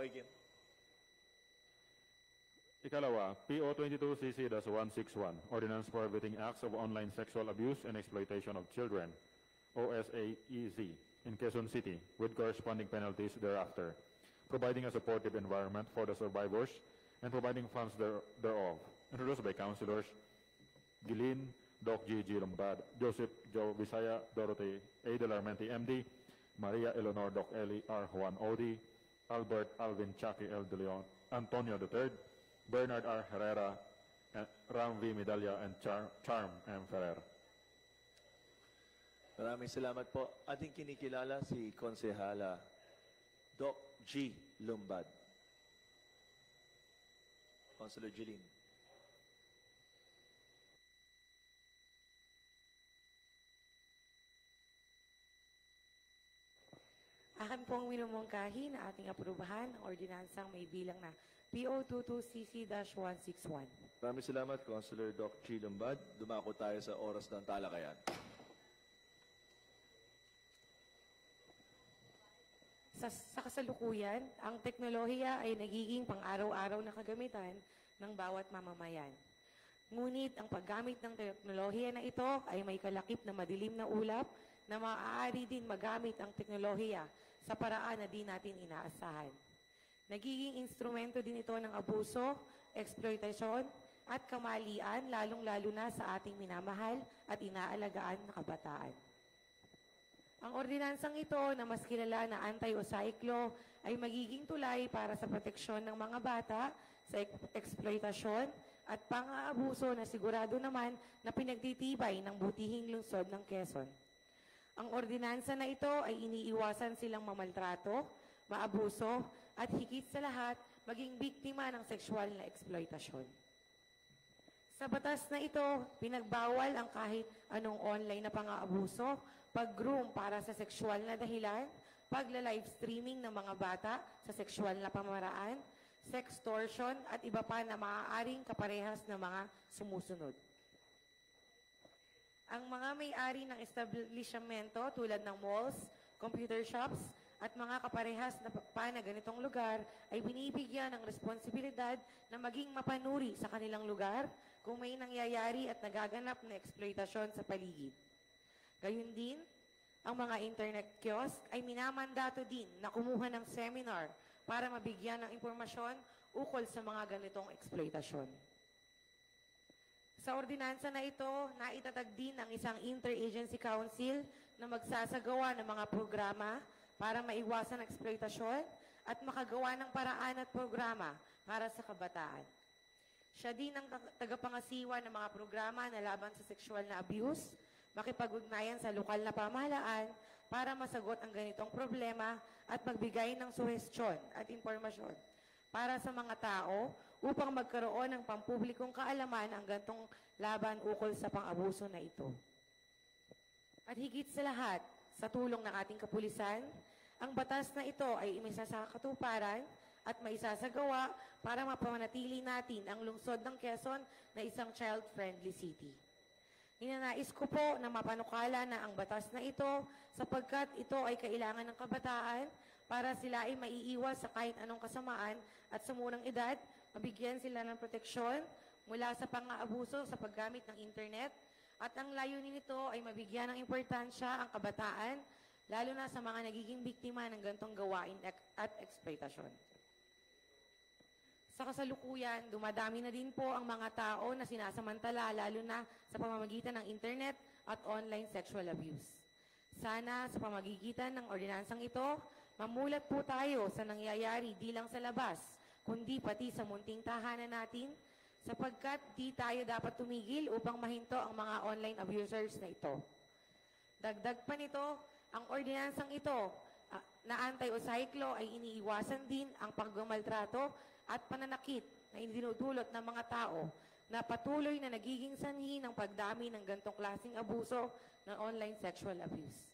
Okay, Kim. Ikalawa, PO 22CC-161, Ordinance Prohibiting Acts of Online Sexual Abuse and Exploitation of Children, OSAEZ, in Quezon City, with corresponding penalties thereafter, providing a supportive environment for the survivors and providing funds thereof. Introduced by Councilors Gilin, Doc G.G. Lombard, Joseph Joe Visaya, Dorothy A. Delarmente, M.D., Maria Eleanor Doc Eli R. Juan O.D., Albert Alvin Chucky L. De Leon, Antonio III, Bernard R. Herrera, and Ram V. Medalla, and Charm M. Ferrer. Maraming salamat po. Ating kinikilala si Konsehala Doc G. Lumbad. Councilor Jeline. Akin pong minumungkahi na ating aprubahan ang ordinansang may bilang na PO 22CC-161. Maraming salamat, Councilor Doc G. Lumbad. Dumako tayo sa oras ng talakayan. Sa kasalukuyan, ang teknolohiya ay nagiging pang-araw-araw na kagamitan ng bawat mamamayan. Ngunit ang paggamit ng teknolohiya na ito ay may kalakip na madilim na ulap na maaari din magamit ang teknolohiya sa paraan na di natin inaasahan. Nagiging instrumento din ito ng abuso, eksploitasyon at kamalian lalong-lalo na sa ating minamahal at inaalagaan na kabataan. Ang ordinansang ito na mas kilala na anti-OSAIC law ay magiging tulay para sa proteksyon ng mga bata sa eksploitasyon at pang-aabuso na sigurado naman na pinagtitibay ng butihing lungsod ng Quezon. Ang ordinansa na ito ay iniiwasan silang mamaltrato, maabuso at higit sa lahat maging biktima ng sexual na eksploitasyon. Sa batas na ito, pinagbawal ang kahit anong online na pang-aabuso, pag-groom para sa sexual na dahilan, pagla-live streaming ng mga bata sa sexual na pamaraan, sextortion at iba pa na maaaring kaparehas ng mga sumusunod. Ang mga may-ari ng establishmento tulad ng malls, computer shops, at mga kaparehas na ganitong lugar ay binibigyan ng responsibilidad na maging mapanuri sa kanilang lugar kung may nangyayari at nagaganap na eksploitasyon sa paligid. Gayun din, ang mga internet kiosk ay minamandato din na kumuha ng seminar para mabigyan ng impormasyon ukol sa mga ganitong eksploitasyon. Sa ordinansa na ito, naitatag din ang isang interagency council na magsasagawa ng mga programa para maiwasan ang eksploitasyon at makagawa ng paraan at programa para sa kabataan. Siya din ang tagapangasiwa ng mga programa na laban sa sexual na abuse, makipag-ugnayan sa lokal na pamahalaan para masagot ang ganitong problema at magbigay ng suhestyon at impormasyon para sa mga tao upang magkaroon ng pampublikong kaalaman ang gantong laban ukol sa pang-abuso na ito. At higit sa lahat, sa tulong ng ating kapulisan, ang batas na ito ay imisasakatuparan at maisasagawa para mapamanatili natin ang lungsod ng Quezon na isang child-friendly city. Ninanais ko po na mapanukala na ang batas na ito sapagkat ito ay kailangan ng kabataan para sila ay maiiwas sa kahit anong kasamaan at sa murang edad, mabigyan sila ng proteksyon mula sa pang-aabuso sa paggamit ng internet at ang layunin nito ay mabigyan ng importansya ang kabataan lalo na sa mga nagiging biktima ng gantong gawain at eksploitasyon. Sa kasalukuyan, dumadami na din po ang mga tao na sinasamantala lalo na sa pamamagitan ng internet at online sexual abuse. Sana sa pamamagitan ng ordinansang ito, mamulat po tayo sa nangyayari di lang sa labas, kundi pati sa munting tahanan natin, sapagkat di tayo dapat tumigil upang mahinto ang mga online abusers na ito. Dagdag pa nito, ang ordinansang ito na anti-OSAIC law ay iniiwasan din ang pagmamaltrato at pananakit na dinudulot ng mga tao na patuloy na nagiging sanhi ng pagdami ng gantong klaseng abuso ng online sexual abuse.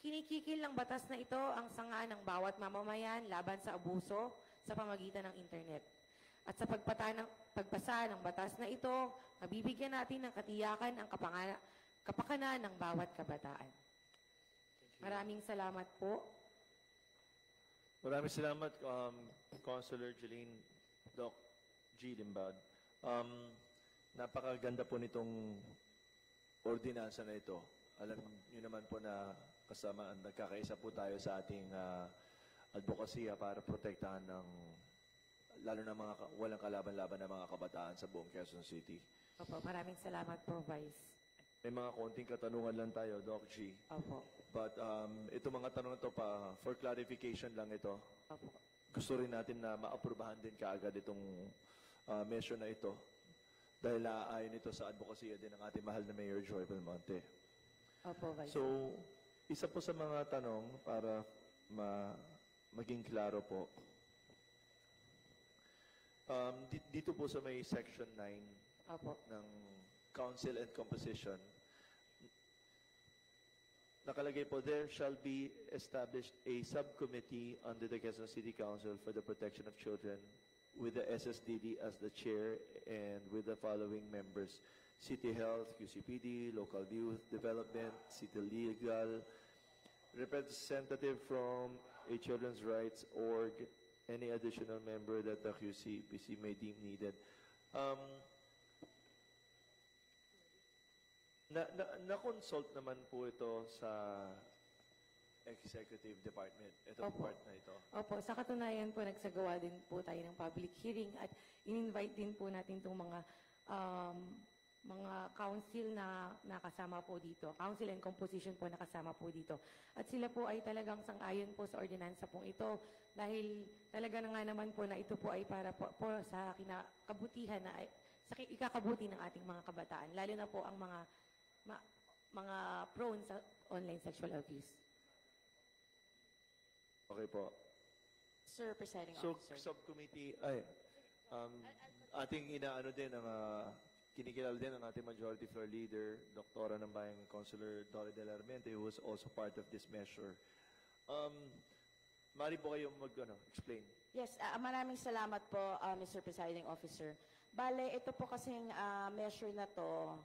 Kinikikil ng batas na ito ang sanga ng bawat mamamayan laban sa abuso sa pamagitan ng internet. At sa pagpasa ng batas na ito, mabibigyan natin ng katiyakan ang kapakanan ng bawat kabataan. Maraming salamat po. Maraming salamat, Councilor Jeline, Doc G. Limbad. Napakaganda po nitong ordinansa na ito. Alam niyo naman po na kasama, nagkakaisa po tayo sa ating advokasya para protektahan ng lalo na mga walang kalaban-laban na mga kabataan sa buong Quezon City. Opo, maraming salamat po, Vice. May mga konting katanungan lang tayo, Doc G. Opo. But ito mga tanong na to pa, for clarification lang ito. Opo. Gusto rin natin na maaprubahan din kaagad itong measure na ito dahil ayon ito sa advokasya din ng ating mahal na Mayor Joy Belmonte. Opo, Vice. So, isa po sa mga tanong para maging klaro po. Dito po sa may Section 9 Opo. ng Council and Composition, nakalagay po, there shall be established a subcommittee under the Quezon City Council for the protection of children with the SSDD as the chair and with the following members: City Health, QCPD, Local Youth Development, City Legal, representative from a children's rights org, any additional member that the QCPC may deem needed. Na-consult naman po ito sa Executive Department, itong Opo. part na ito. Opo, sa katunayan po, nagsagawa din po tayo ng public hearing at in-invite din po natin itong mga council na nakasama po dito. Council and composition po nakasama po dito. At sila po ay talagang sang-ayon po sa ordinansa pong ito dahil talaga na nga naman po na ito po ay para po sa kinakabutihan na sa ikakabuti ng ating mga kabataan, lalo na po ang mga prone sa online sexual abuse. Okay po. Sir, Presiding So, Officer. subcommittee, ating inaano din ang kinikilala din ang ating majority floor leader, Doktora ng Bayang Councilor Dore de la Armente, who was also part of this measure. Mari po kayong explain. Yes, maraming salamat po, Mr. Presiding Officer. Bale, ito po kasing measure na to,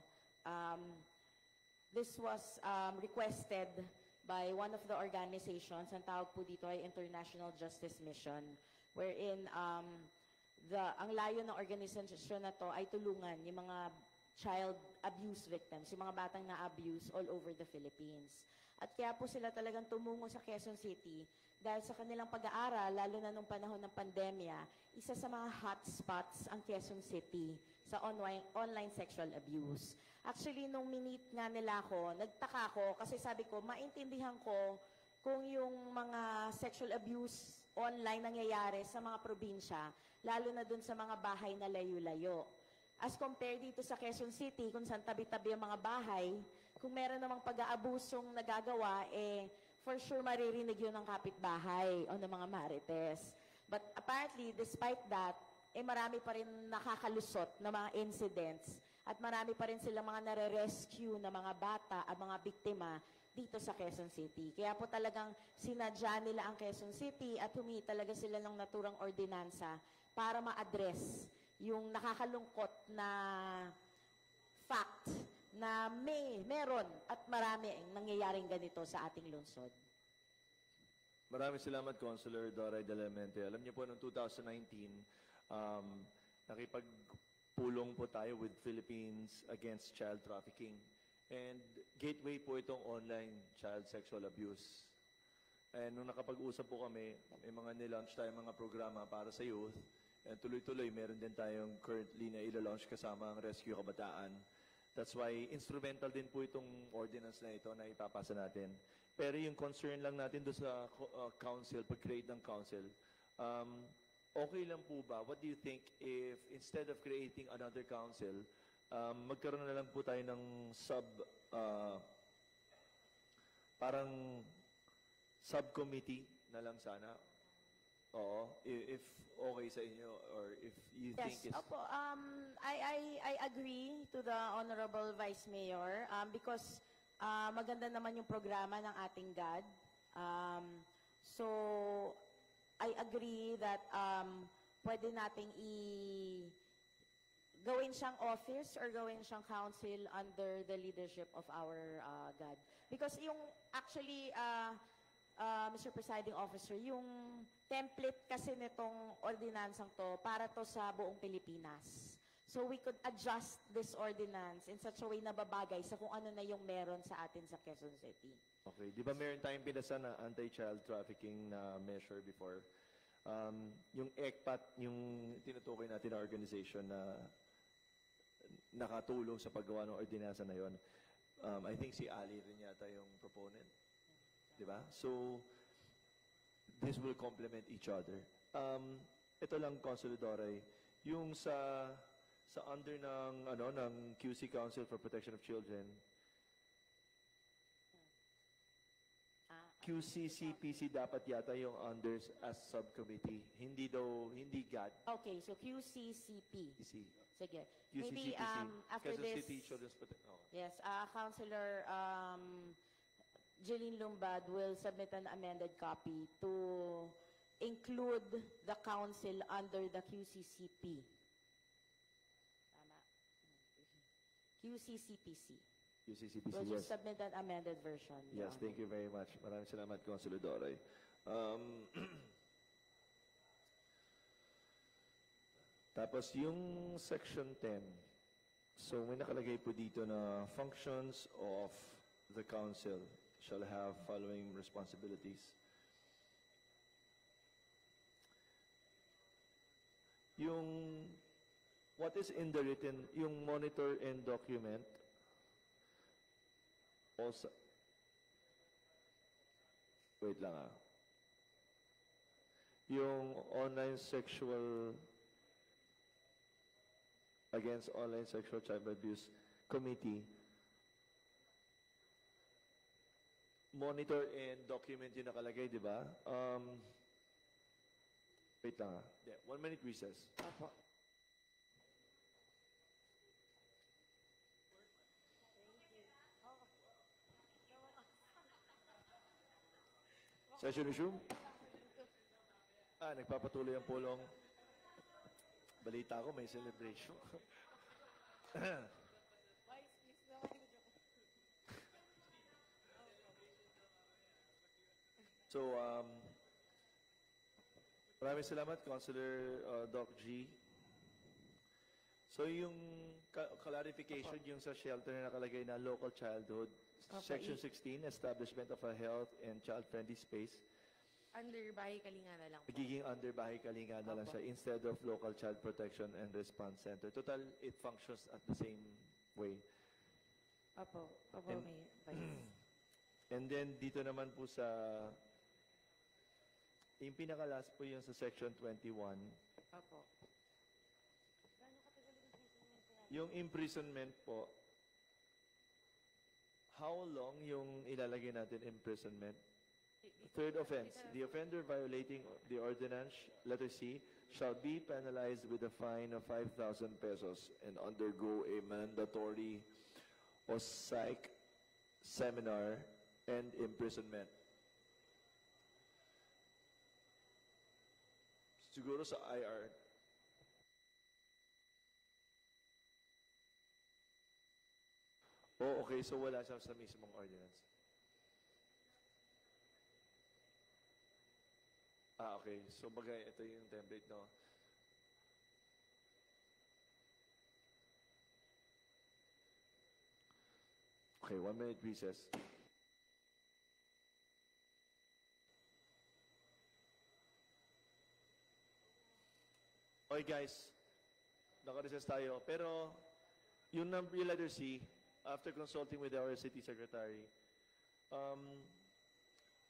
this was requested by one of the organizations, ang tawag po dito ay International Justice Mission, wherein ang layo ng organisasyon na to ay tulungan yung mga child abuse victims, yung mga batang na-abuse all over the Philippines. At kaya po sila talagang tumungo sa Quezon City dahil sa kanilang pag-aaral, lalo na nung panahon ng pandemya, isa sa mga hotspots ang Quezon City sa online sexual abuse. Actually, nung minute nga nila ako, nagtaka ko kasi sabi ko, maintindihan ko kung yung mga sexual abuse online nangyayari sa mga probinsya, lalo na dun sa mga bahay na layo-layo. As compared dito sa Quezon City, kung saan tabi-tabi ang mga bahay, kung meron namang pag-aabusong nagagawa, for sure maririnig yun ng kapitbahay o ng mga marites. But apparently, despite that, marami pa rin nakakalusot na mga incidents at marami pa rin silang mga nare-rescue na mga bata at mga biktima dito sa Quezon City. Kaya po talagang sinadya nila ang Quezon City at humingi talaga sila ng naturang ordinansa para ma-address yung nakakalungkot na fact na meron at marami ang nangyayaring ganito sa ating lungsod. Maraming salamat, Councilor Dore de la Armente. Alam niyo po, noong 2019, nakipagpulong po tayo with Philippines Against Child Trafficking. And gateway po itong online child sexual abuse. And nung nakapag-usap po kami, may mga nilaunch tayong mga programa para sa youth. And tuloy-tuloy, meron din tayong currently na ilo-launch kasama ang Rescue Kabataan. That's why instrumental din po itong ordinance na ito na ipapasa natin. Pero yung concern lang natin doon sa council, pag-create ng council, okay lang po ba? What do you think if instead of creating another council, magkaroon na lang po tayo ng parang subcommittee na lang sana? Oo, if okay sa inyo or if you think Yes, opo. I agree to the Honorable Vice Mayor because maganda naman yung programa ng ating GAD. So, I agree that pwede nating gawin siyang office or gawin siyang council under the leadership of our GAD. Because yung actually, Mr. Presiding Officer, yung template kasi nitong ordinansang to para to sa buong Pilipinas. So we could adjust this ordinance in such a way na babagay sa kung ano na yung meron sa atin sa Quezon City. Okay. Di ba meron tayong pinasa na anti-child trafficking na measure before? Yung ECPAT, yung tinutukoy natin na organization na nakatulong sa paggawa ng ordinansa na yon. I think si Ali rin yata yung proponent. Di ba? So, this will complement each other. Ito lang, Consul Doray, yung sa under ng QC Council for Protection of Children, QCCPC dapat yata yung under as subcommittee. Hindi GAD. Okay, so QCCP. PC. Sige. QCCPC. Maybe after Quezon this, City Children's Protection. Oh. yes, Councilor Jeline Lumbad will submit an amended copy to include the council under the QCCP. Tama. QCCPC. QCCPC, We'll yes. just submit an amended version. Yes, Yeah. thank you very much. Maraming salamat, Consul Doray. Tapos yung Section 10, so may nakalagay po dito na functions of the council shall have following responsibilities. Yung what is in the written, yung monitor and document, also, wait lang ah. Yung against online sexual child abuse committee, monitor and document yung nakalagay, di ba? Wait lang ah. Yeah, 1 minute recess. Opo. Session resume? Nagpapatuloy ang pulong. Balita ko, may celebration. So, maraming salamat, Councilor Doc G. So, yung clarification, yung sa shelter na nakalagay na local childhood, Section 16, establishment of a health and child-friendly space, Under Bahay Kalinga na lang po. magiging under Bahay Kalinga na lang siya instead of local child protection and response center. Total, it functions at the same way. Opo. Opo, And- may Vice. And then, dito naman po sa, yung pinakalas po yung sa Section 21, Opo. yung imprisonment po, how long yung ilalagay natin imprisonment? Third offense, the offender violating the ordinance, letter C, shall be penalized with a fine of 5,000 pesos and undergo a mandatory or psych seminar and imprisonment. Siguro sa IR. Oh, okay. So wala siya sa mismong ordinance. Okay. So bagay, ito yung template, no? Okay, 1 minute recess. Okay, guys. Naka-recess tayo. Pero, yung letter C, after consulting with our city secretary,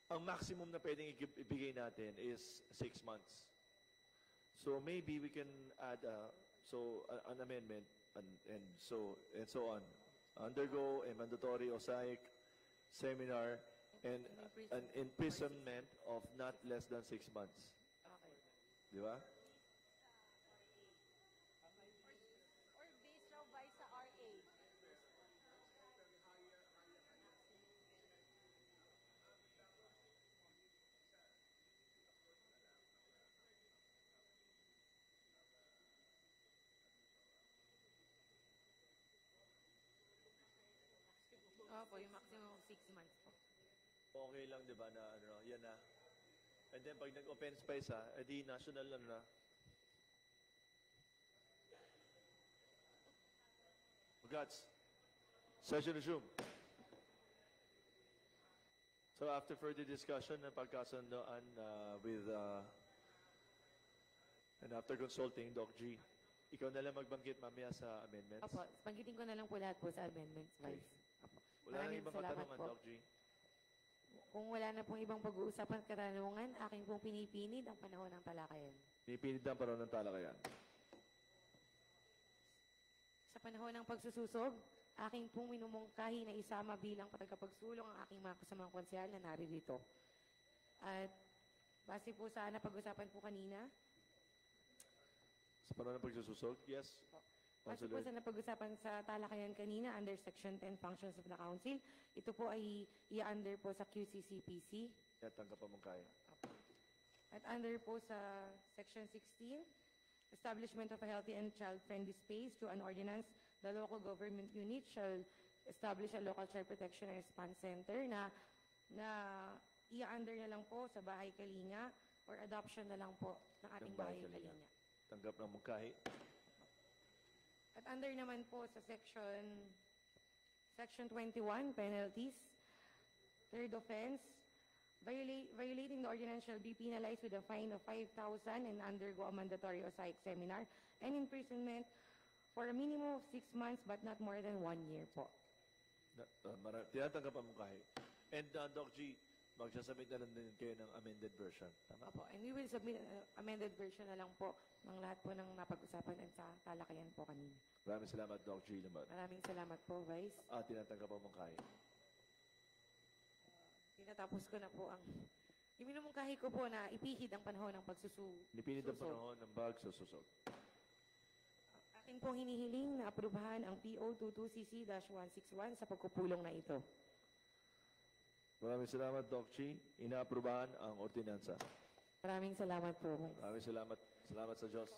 ang maximum na pwedeng ibigay natin is 6 months. So maybe we can add an amendment and so on. Undergo a mandatory OSAIC seminar and an imprisonment of not less than 6 months. Okay. Di ba? Or based raw by sa RA. Opo, yung maximum of 6 months po. Okay lang, di ba, na ano, yan na. And then pag nag-offense pa isa, edi national ano na. Congrats. Session resumed. So after further discussion and pagkasundoan and after consulting Doc G, ikaw na lang magbanggit mamaya sa amendments. Opo, banggitin ko na lang po lahat po sa amendments, Vice. Opo. Wala nang Maraming ibang salamat katanungan, po. Doc G. Kung wala na pong ibang pag-uusapan at katanungan, aking pong pinipinid ang panahon ng talakayan. Pinipinid ang parang ng talakayan. Sa panahon ng pagsususog, aking pong minumungkahi na isama bilang patagapagsulong ang aking mga kasamang konsyal na naririto. At base po sa napag-usapan po kanina, Sa parang ng pagsususog, yes. base po Councilor. sa napag-usapan sa talakayan kanina under Section 10 Functions of the Council, ito po ay i-under po sa QCCPC. Yan, tanggap pa mong kaya. At under po sa Section 16, establishment of a healthy and child-friendly space through an ordinance, the local government unit shall establish a local child protection and response center na i-under na lang po sa Bahay Kalinga or adoption na lang po ng ating Ng Bahay Bahay Kalinga. Kalinga. Tanggap ng mungkahi. At under naman po sa Section 21, penalties, third offense, violating the ordinance shall be penalized with a fine of 5,000 and undergo a mandatory or psych seminar and imprisonment for a minimum of 6 months but not more than 1 year po. Tinatanggap ang mungkahi. And Doc G, magsasubmit na lang din kayo ng amended version. Tama? Opo, and we will submit an amended version na lang po ng lahat po ng napag-usapan at sa talakayan po kanina. Maraming salamat, Doc G. naman. Maraming salamat po, Vice. Tinatanggap ang mungkahi. Tinatapos ko na po ang iminumungkahi ko po na ipihid ang panahon ng Nipinid ang susog. panahon ng bagsususog. Akin pong hinihiling na aprubahan ang PO 22CC-161 sa pagkupulong na ito. Maraming salamat, Doc G. Inaaprubahan ang ordinansa. Maraming salamat po. Maraming salamat. Salamat sa Diyos.